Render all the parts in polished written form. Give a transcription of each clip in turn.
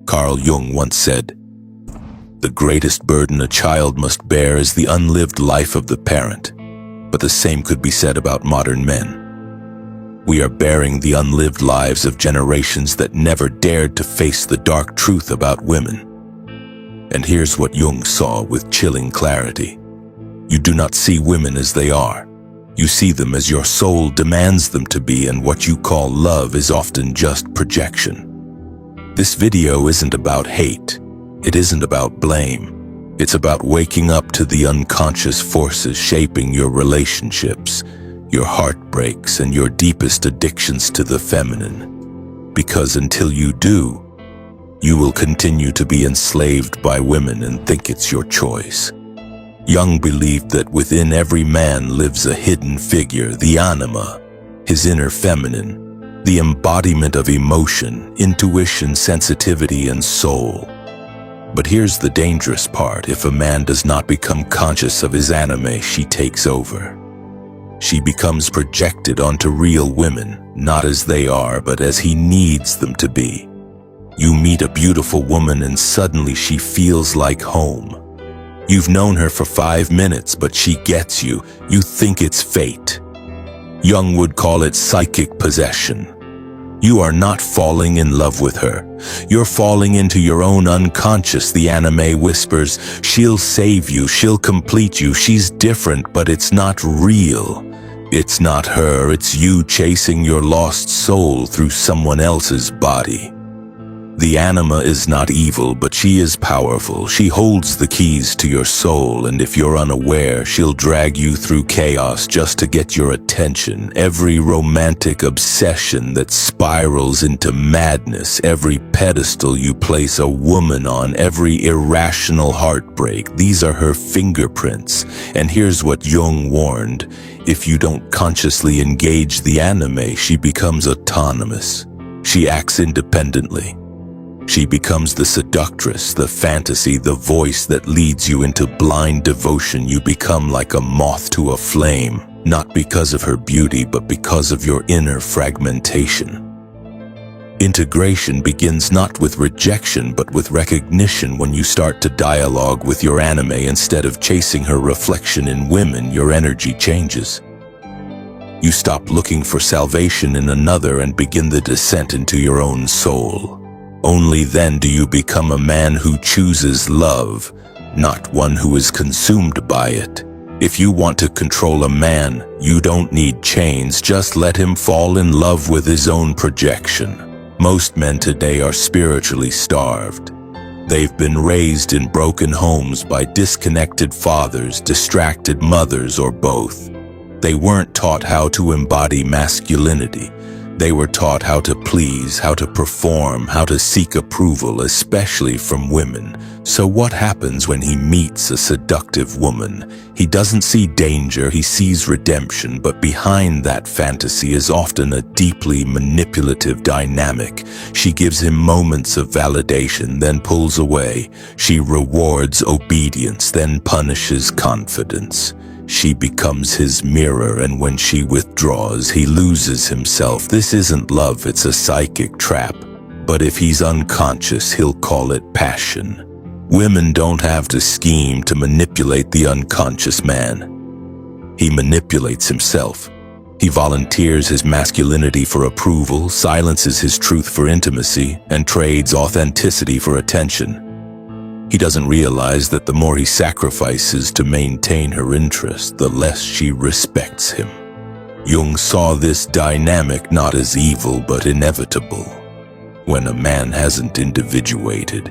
Carl Jung once said, "The greatest burden a child must bear is the unlived life of the parent." But the same could be said about modern men. We are bearing the unlived lives of generations that never dared to face the dark truth about women. And here's what Jung saw with chilling clarity. You do not see women as they are. You see them as your soul demands them to be, and what you call love is often just projection. This video isn't about hate. It isn't about blame. It's about waking up to the unconscious forces shaping your relationships, your heartbreaks, and your deepest addictions to the feminine. Because until you do, you will continue to be enslaved by women and think it's your choice. Jung believed that within every man lives a hidden figure, the anima, his inner feminine, the embodiment of emotion, intuition, sensitivity, and soul. But here's the dangerous part. If a man does not become conscious of his anime, she takes over. She becomes projected onto real women, not as they are, but as he needs them to be. You meet a beautiful woman and suddenly she feels like home. You've known her for 5 minutes, but she gets you. You think it's fate. Jung would call it psychic possession. You are not falling in love with her. You're falling into your own unconscious. The anime whispers, she'll save you, she'll complete you, she's different, but it's not real. It's not her, it's you chasing your lost soul through someone else's body. The anima is not evil, but she is powerful. She holds the keys to your soul, and if you're unaware, she'll drag you through chaos just to get your attention. Every romantic obsession that spirals into madness, every pedestal you place a woman on, every irrational heartbreak, these are her fingerprints. And here's what Jung warned: if you don't consciously engage the anime, she becomes autonomous. She acts independently. She becomes the seductress, the fantasy, the voice that leads you into blind devotion. You become like a moth to a flame, not because of her beauty, but because of your inner fragmentation. Integration begins not with rejection, but with recognition. When you start to dialogue with your anime instead of chasing her reflection in women, your energy changes. You stop looking for salvation in another and begin the descent into your own soul. Only then do you become a man who chooses love, not one who is consumed by it. If you want to control a man, you don't need chains, just let him fall in love with his own projection. Most men today are spiritually starved. They've been raised in broken homes by disconnected fathers, distracted mothers, or both. They weren't taught how to embody masculinity. They were taught how to please, how to perform, how to seek approval, especially from women. So what happens when he meets a seductive woman? He doesn't see danger, he sees redemption, but behind that fantasy is often a deeply manipulative dynamic. She gives him moments of validation, then pulls away. She rewards obedience, then punishes confidence. She becomes his mirror, and when she withdraws, he loses himself. This isn't love, it's a psychic trap. But if he's unconscious, he'll call it passion. Women don't have to scheme to manipulate the unconscious man. He manipulates himself. He volunteers his masculinity for approval, silences his truth for intimacy, and trades authenticity for attention. He doesn't realize that the more he sacrifices to maintain her interest, the less she respects him. Jung saw this dynamic not as evil, but inevitable. When a man hasn't individuated,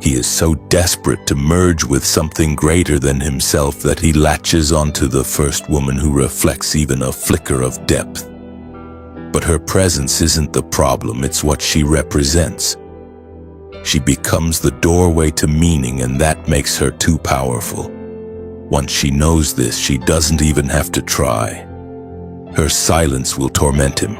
he is so desperate to merge with something greater than himself that he latches onto the first woman who reflects even a flicker of depth. But her presence isn't the problem, it's what she represents. She becomes the doorway to meaning, and that makes her too powerful. Once she knows this, she doesn't even have to try. Her silence will torment him.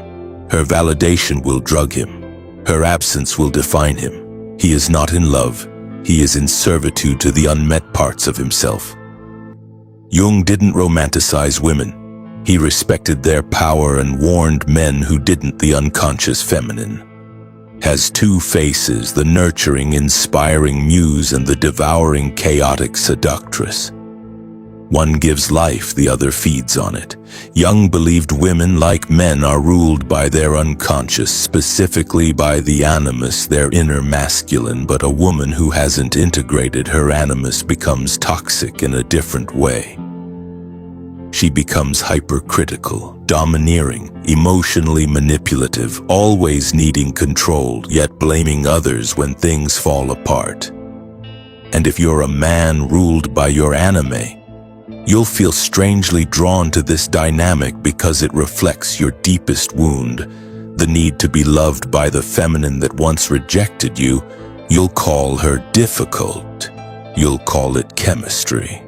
Her validation will drug him. Her absence will define him. He is not in love. He is in servitude to the unmet parts of himself. Jung didn't romanticize women. He respected their power and warned men who didn't, the unconscious feminine. has two faces, the nurturing, inspiring muse and the devouring, chaotic seductress. One gives life, the other feeds on it. Jung believed women, like men, are ruled by their unconscious, specifically by the animus, their inner masculine, but a woman who hasn't integrated her animus becomes toxic in a different way. She becomes hypercritical, domineering, emotionally manipulative, always needing control, yet blaming others when things fall apart. And if you're a man ruled by your anime, you'll feel strangely drawn to this dynamic because it reflects your deepest wound, the need to be loved by the feminine that once rejected you. You'll call her difficult. You'll call it chemistry.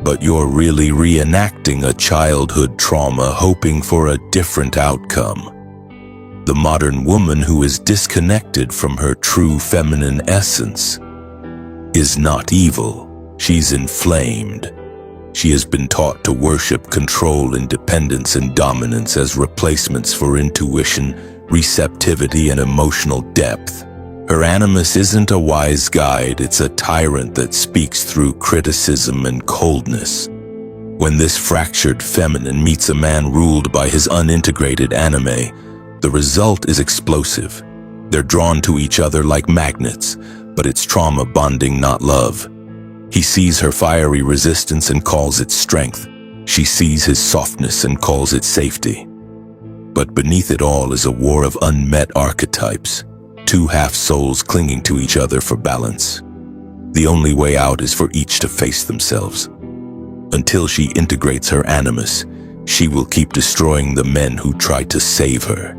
But you're really reenacting a childhood trauma, hoping for a different outcome. The modern woman who is disconnected from her true feminine essence is not evil. She's inflamed. She has been taught to worship control, independence, and dominance as replacements for intuition, receptivity, and emotional depth. Her animus isn't a wise guide, it's a tyrant that speaks through criticism and coldness. When this fractured feminine meets a man ruled by his unintegrated anime, the result is explosive. They're drawn to each other like magnets, but it's trauma bonding, not love. He sees her fiery resistance and calls it strength. She sees his softness and calls it safety. But beneath it all is a war of unmet archetypes, two half-souls clinging to each other for balance. The only way out is for each to face themselves. Until she integrates her animus, she will keep destroying the men who try to save her.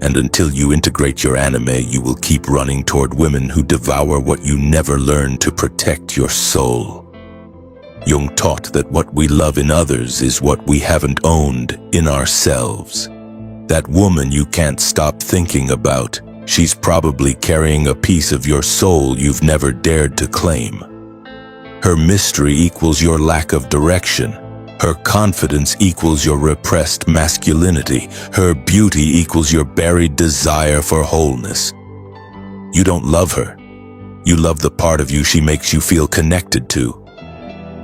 And until you integrate your anime, you will keep running toward women who devour what you never learned to protect your soul. Jung taught that what we love in others is what we haven't owned in ourselves. That woman you can't stop thinking about, she's probably carrying a piece of your soul you've never dared to claim. Her mystery equals your lack of direction. Her confidence equals your repressed masculinity. Her beauty equals your buried desire for wholeness. You don't love her. You love the part of you she makes you feel connected to.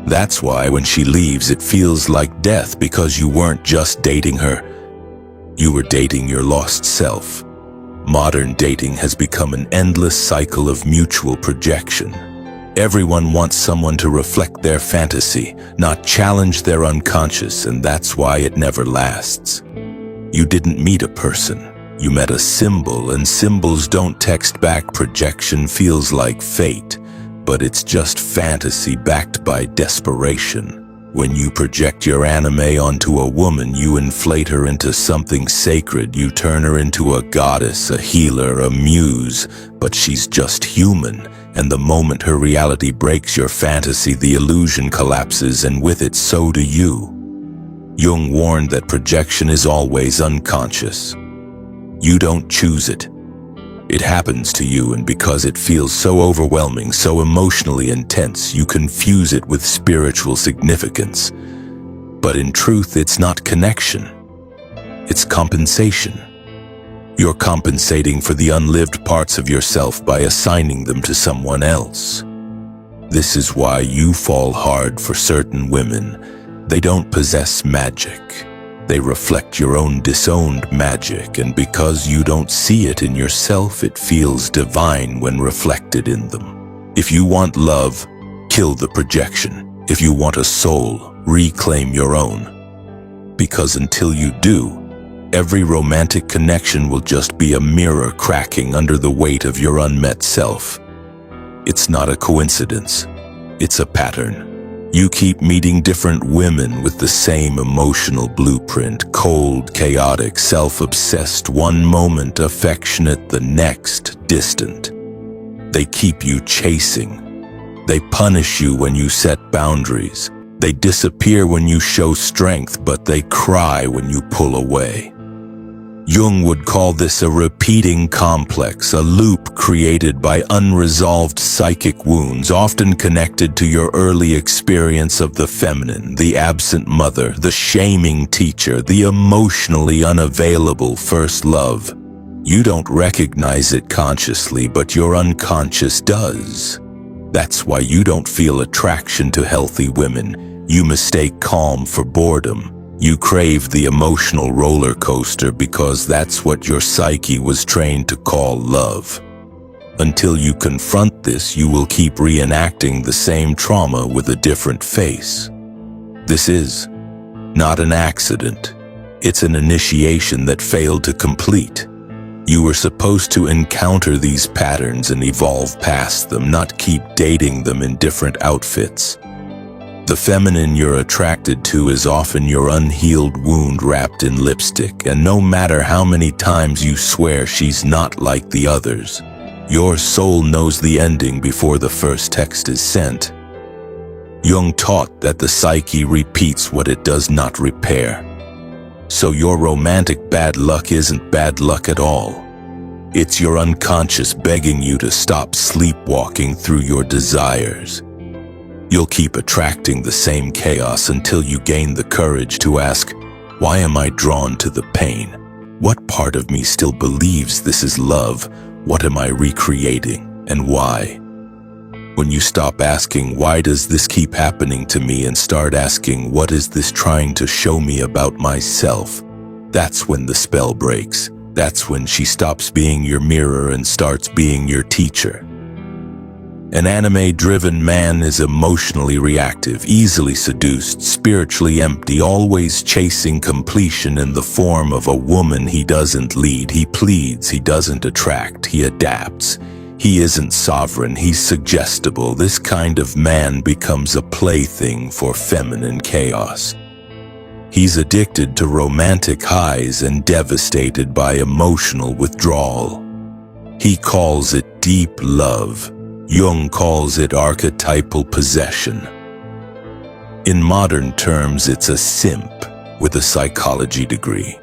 That's why when she leaves, it feels like death, because you weren't just dating her. You were dating your lost self. Modern dating has become an endless cycle of mutual projection. Everyone wants someone to reflect their fantasy, not challenge their unconscious, and that's why it never lasts. You didn't meet a person. You met a symbol, and symbols don't text back. Projection feels like fate, but it's just fantasy backed by desperation. When you project your anime onto a woman, you inflate her into something sacred. You turn her into a goddess, a healer, a muse, but she's just human. And the moment her reality breaks your fantasy, the illusion collapses, and with it, so do you. Jung warned that projection is always unconscious. You don't choose it. It happens to you, and because it feels so overwhelming, so emotionally intense, you confuse it with spiritual significance. But in truth, it's not connection. It's compensation. You're compensating for the unlived parts of yourself by assigning them to someone else. This is why you fall hard for certain women. They don't possess magic. They reflect your own disowned magic, and because you don't see it in yourself, it feels divine when reflected in them. If you want love, kill the projection. If you want a soul, reclaim your own. Because until you do, every romantic connection will just be a mirror cracking under the weight of your unmet self. It's not a coincidence. It's a pattern. You keep meeting different women with the same emotional blueprint, cold, chaotic, self-obsessed, one moment affectionate, the next distant. They keep you chasing. They punish you when you set boundaries. They disappear when you show strength, but they cry when you pull away. Jung would call this a repeating complex, a loop created by unresolved psychic wounds, often connected to your early experience of the feminine, the absent mother, the shaming teacher, the emotionally unavailable first love. You don't recognize it consciously, but your unconscious does. That's why you don't feel attraction to healthy women. You mistake calm for boredom. You crave the emotional roller coaster because that's what your psyche was trained to call love. Until you confront this, you will keep reenacting the same trauma with a different face. This is not an accident. It's an initiation that failed to complete. You were supposed to encounter these patterns and evolve past them, not keep dating them in different outfits. The feminine you're attracted to is often your unhealed wound wrapped in lipstick, and no matter how many times you swear she's not like the others, your soul knows the ending before the first text is sent. Jung taught that the psyche repeats what it does not repair. So your romantic bad luck isn't bad luck at all. It's your unconscious begging you to stop sleepwalking through your desires. You'll keep attracting the same chaos until you gain the courage to ask, why am I drawn to the pain? What part of me still believes this is love? What am I recreating, and why? When you stop asking, why does this keep happening to me, and start asking, what is this trying to show me about myself? That's when the spell breaks. That's when she stops being your mirror and starts being your teacher. An anime-driven man is emotionally reactive, easily seduced, spiritually empty, always chasing completion in the form of a woman he doesn't lead. He pleads, he doesn't attract, he adapts. He isn't sovereign, he's suggestible. This kind of man becomes a plaything for feminine chaos. He's addicted to romantic highs and devastated by emotional withdrawal. He calls it deep love. Jung calls it archetypal possession. In modern terms, it's a simp with a psychology degree.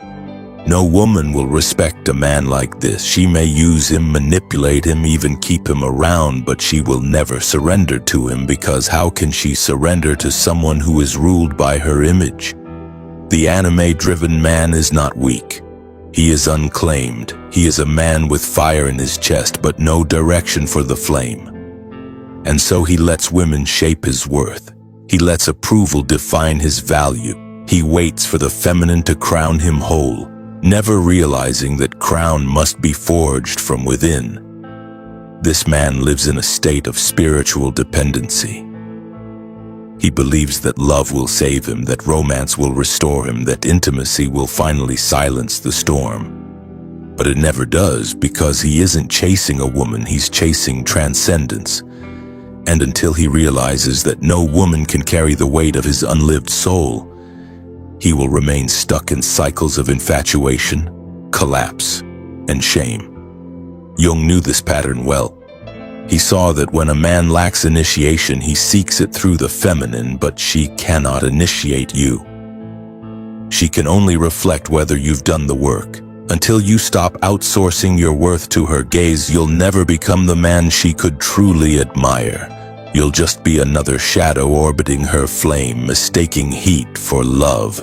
No woman will respect a man like this. She may use him, manipulate him, even keep him around, but she will never surrender to him, because how can she surrender to someone who is ruled by her image? The anime-driven man is not weak. He is unclaimed. He is a man with fire in his chest, but no direction for the flame. And so he lets women shape his worth. He lets approval define his value. He waits for the feminine to crown him whole, never realizing that crown must be forged from within. This man lives in a state of spiritual dependency. He believes that love will save him, that romance will restore him, that intimacy will finally silence the storm. But it never does, because he isn't chasing a woman, he's chasing transcendence. And until he realizes that no woman can carry the weight of his unlived soul, he will remain stuck in cycles of infatuation, collapse, and shame. Jung knew this pattern well. He saw that when a man lacks initiation, he seeks it through the feminine, but she cannot initiate you. She can only reflect whether you've done the work. Until you stop outsourcing your worth to her gaze, you'll never become the man she could truly admire. You'll just be another shadow orbiting her flame, mistaking heat for love.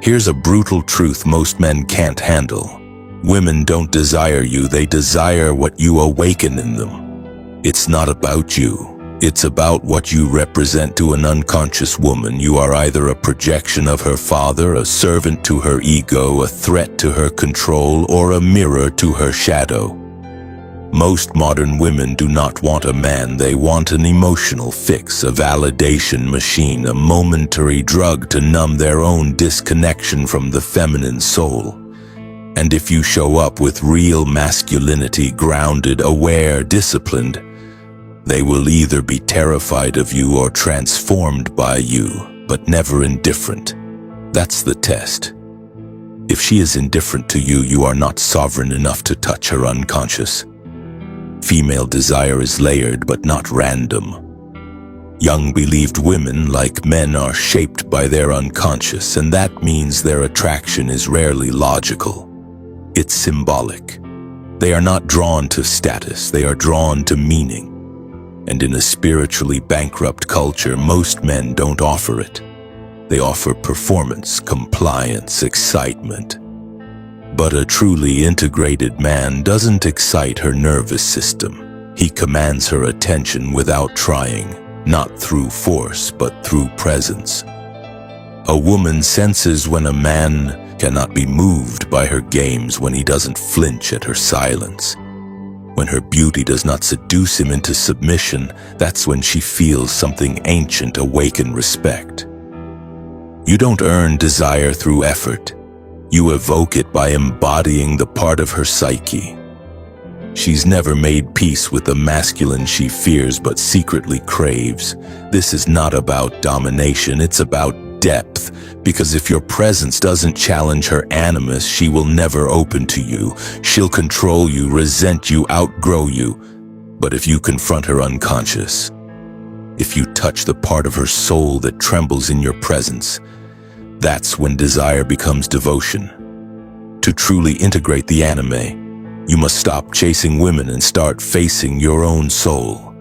Here's a brutal truth most men can't handle. Women don't desire you, they desire what you awaken in them. It's not about you. It's about what you represent to an unconscious woman. You are either a projection of her father, a servant to her ego, a threat to her control, or a mirror to her shadow. Most modern women do not want a man, they want an emotional fix, a validation machine, a momentary drug to numb their own disconnection from the feminine soul. And if you show up with real masculinity, grounded, aware, disciplined, they will either be terrified of you or transformed by you, but never indifferent. That's the test. If she is indifferent to you, you are not sovereign enough to touch her unconscious. Female desire is layered but not random. Jung believed women, like men, are shaped by their unconscious, and that means their attraction is rarely logical. It's symbolic. They are not drawn to status, they are drawn to meaning. And in a spiritually bankrupt culture, most men don't offer it. They offer performance, compliance, excitement. But a truly integrated man doesn't excite her nervous system. He commands her attention without trying, not through force but through presence. A woman senses when a man cannot be moved by her games, when he doesn't flinch at her silence. When her beauty does not seduce him into submission, that's when she feels something ancient awaken respect. You don't earn desire through effort. You evoke it by embodying the part of her psyche. She's never made peace with the masculine she fears but secretly craves. This is not about domination, it's about depth, because if your presence doesn't challenge her animus, she will never open to you. She'll control you, resent you, outgrow you. But if you confront her unconscious, if you touch the part of her soul that trembles in your presence, that's when desire becomes devotion. To truly integrate the anime, you must stop chasing women and start facing your own soul.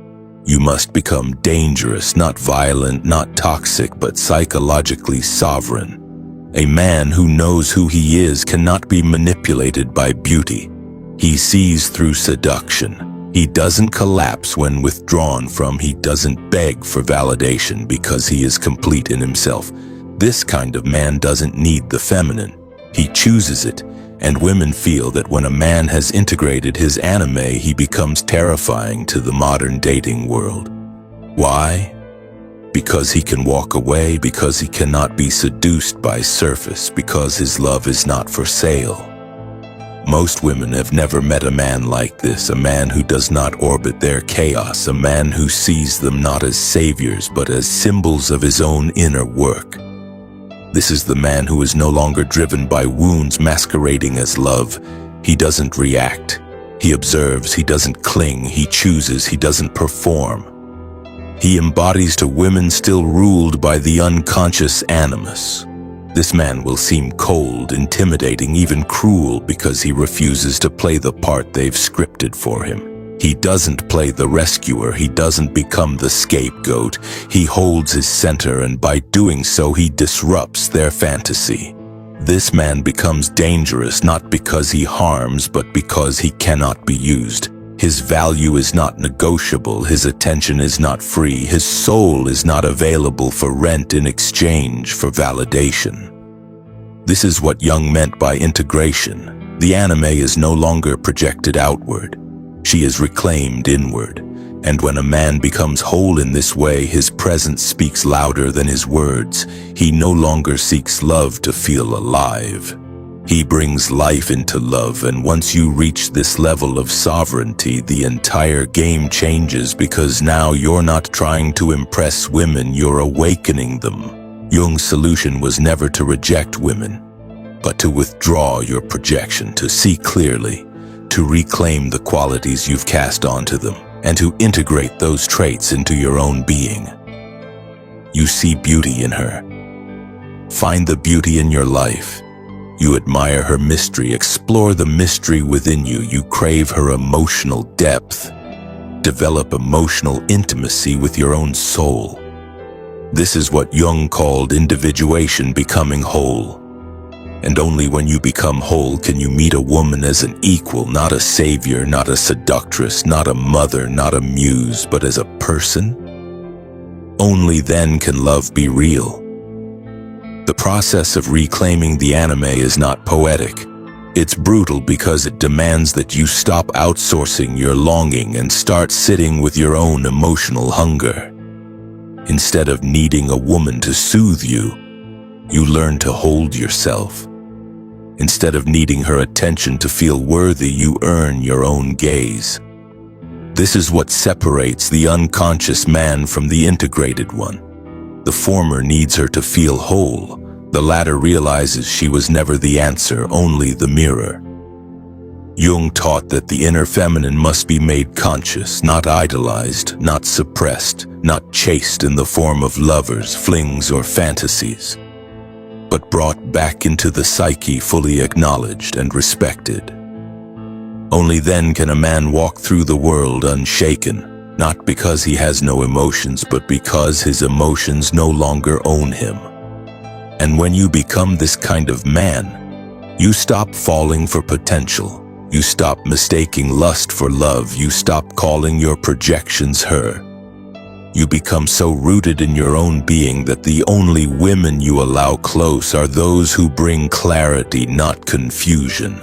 You must become dangerous, not violent, not toxic, but psychologically sovereign. A man who knows who he is cannot be manipulated by beauty. He sees through seduction. He doesn't collapse when withdrawn from. He doesn't beg for validation because he is complete in himself. This kind of man doesn't need the feminine. He chooses it. And women feel that when a man has integrated his anime, he becomes terrifying to the modern dating world. Why? Because he can walk away, because he cannot be seduced by surface, because his love is not for sale. Most women have never met a man like this, a man who does not orbit their chaos, a man who sees them not as saviors but as symbols of his own inner work. This is the man who is no longer driven by wounds masquerading as love. He doesn't react. He observes. He doesn't cling. He chooses. He doesn't perform. He embodies to women still ruled by the unconscious animus. This man will seem cold, intimidating, even cruel because he refuses to play the part they've scripted for him. He doesn't play the rescuer, he doesn't become the scapegoat. He holds his center, and by doing so he disrupts their fantasy. This man becomes dangerous not because he harms, but because he cannot be used. His value is not negotiable, his attention is not free, his soul is not available for rent in exchange for validation. This is what Jung meant by integration. The anime is no longer projected outward. She is reclaimed inward, and when a man becomes whole in this way, his presence speaks louder than his words. He no longer seeks love to feel alive. He brings life into love, and once you reach this level of sovereignty, the entire game changes, because now you're not trying to impress women, you're awakening them. Jung's solution was never to reject women, but to withdraw your projection, to see clearly, to reclaim the qualities you've cast onto them, and to integrate those traits into your own being. You see beauty in her. Find the beauty in your life. You admire her mystery, explore the mystery within you. You crave her emotional depth. Develop emotional intimacy with your own soul. This is what Jung called individuation, becoming whole. And only when you become whole can you meet a woman as an equal, not a savior, not a seductress, not a mother, not a muse, but as a person. Only then can love be real. The process of reclaiming the anime is not poetic. It's brutal because it demands that you stop outsourcing your longing and start sitting with your own emotional hunger. Instead of needing a woman to soothe you, you learn to hold yourself. Instead of needing her attention to feel worthy, you earn your own gaze. This is what separates the unconscious man from the integrated one. The former needs her to feel whole. The latter realizes she was never the answer, only the mirror. Jung taught that the inner feminine must be made conscious, not idolized, not suppressed, not chased in the form of lovers, flings, or fantasies, but brought back into the psyche, fully acknowledged and respected. Only then can a man walk through the world unshaken, not because he has no emotions, but because his emotions no longer own him. And when you become this kind of man, You stop falling for potential. You stop mistaking lust for love. You stop calling your projections her. You become so rooted in your own being that the only women you allow close are those who bring clarity, not confusion.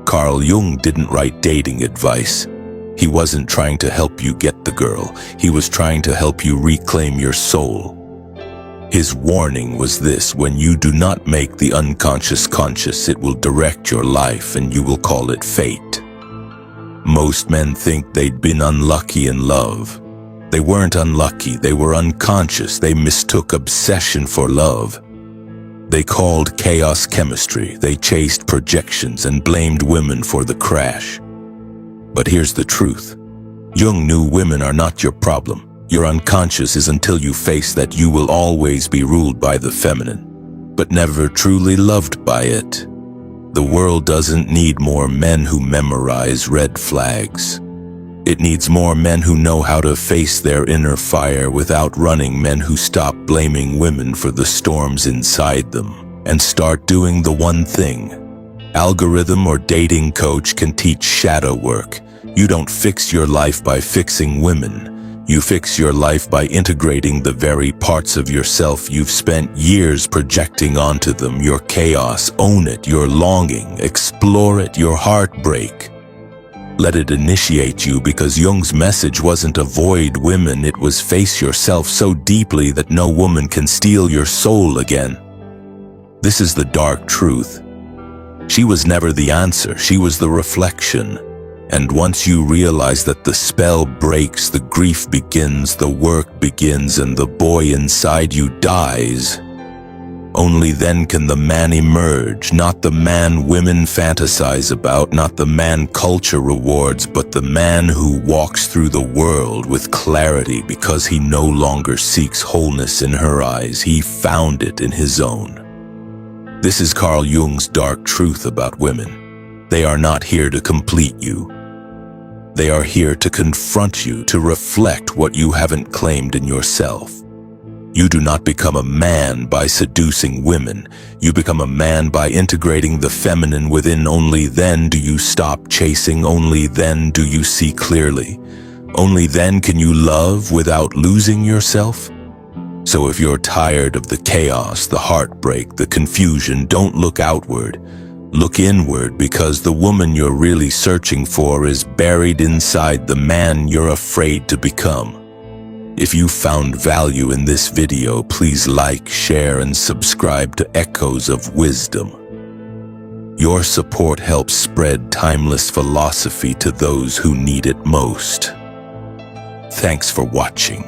Carl Jung didn't write dating advice. He wasn't trying to help you get the girl. He was trying to help you reclaim your soul. His warning was this: when you do not make the unconscious conscious, it will direct your life and you will call it fate. Most men think they'd been unlucky in love. They weren't unlucky, they were unconscious. They mistook obsession for love. They called chaos chemistry. They chased projections and blamed women for the crash. But here's the truth. Jung knew women are not your problem. Your unconscious is until you face that you will always be ruled by the feminine, but never truly loved by it. The world doesn't need more men who memorize red flags. It needs more men who know how to face their inner fire without running, men who stop blaming women for the storms inside them and start doing the one thing. Algorithm or dating coach can teach shadow work. You don't fix your life by fixing women. You fix your life by integrating the very parts of yourself you've spent years projecting onto them. Your chaos, own it. Your longing, explore it. Your heartbreak, let it initiate you, because Jung's message wasn't avoid women, it was face yourself so deeply that no woman can steal your soul again. This is the dark truth. She was never the answer, she was the reflection. And once you realize that the spell breaks, the grief begins, the work begins, and the boy inside you dies, only then can the man emerge. Not the man women fantasize about, not the man culture rewards, but the man who walks through the world with clarity because he no longer seeks wholeness in her eyes. He found it in his own. This is Carl Jung's dark truth about women. They are not here to complete you. They are here to confront you, to reflect what you haven't claimed in yourself. You do not become a man by seducing women. You become a man by integrating the feminine within. Only then do you stop chasing. Only then do you see clearly. Only then can you love without losing yourself. So if you're tired of the chaos, the heartbreak, the confusion, don't look outward. Look inward, because the woman you're really searching for is buried inside the man you're afraid to become. If you found value in this video, please like, share, and subscribe to Echoes of Wisdom. Your support helps spread timeless philosophy to those who need it most. Thanks for watching.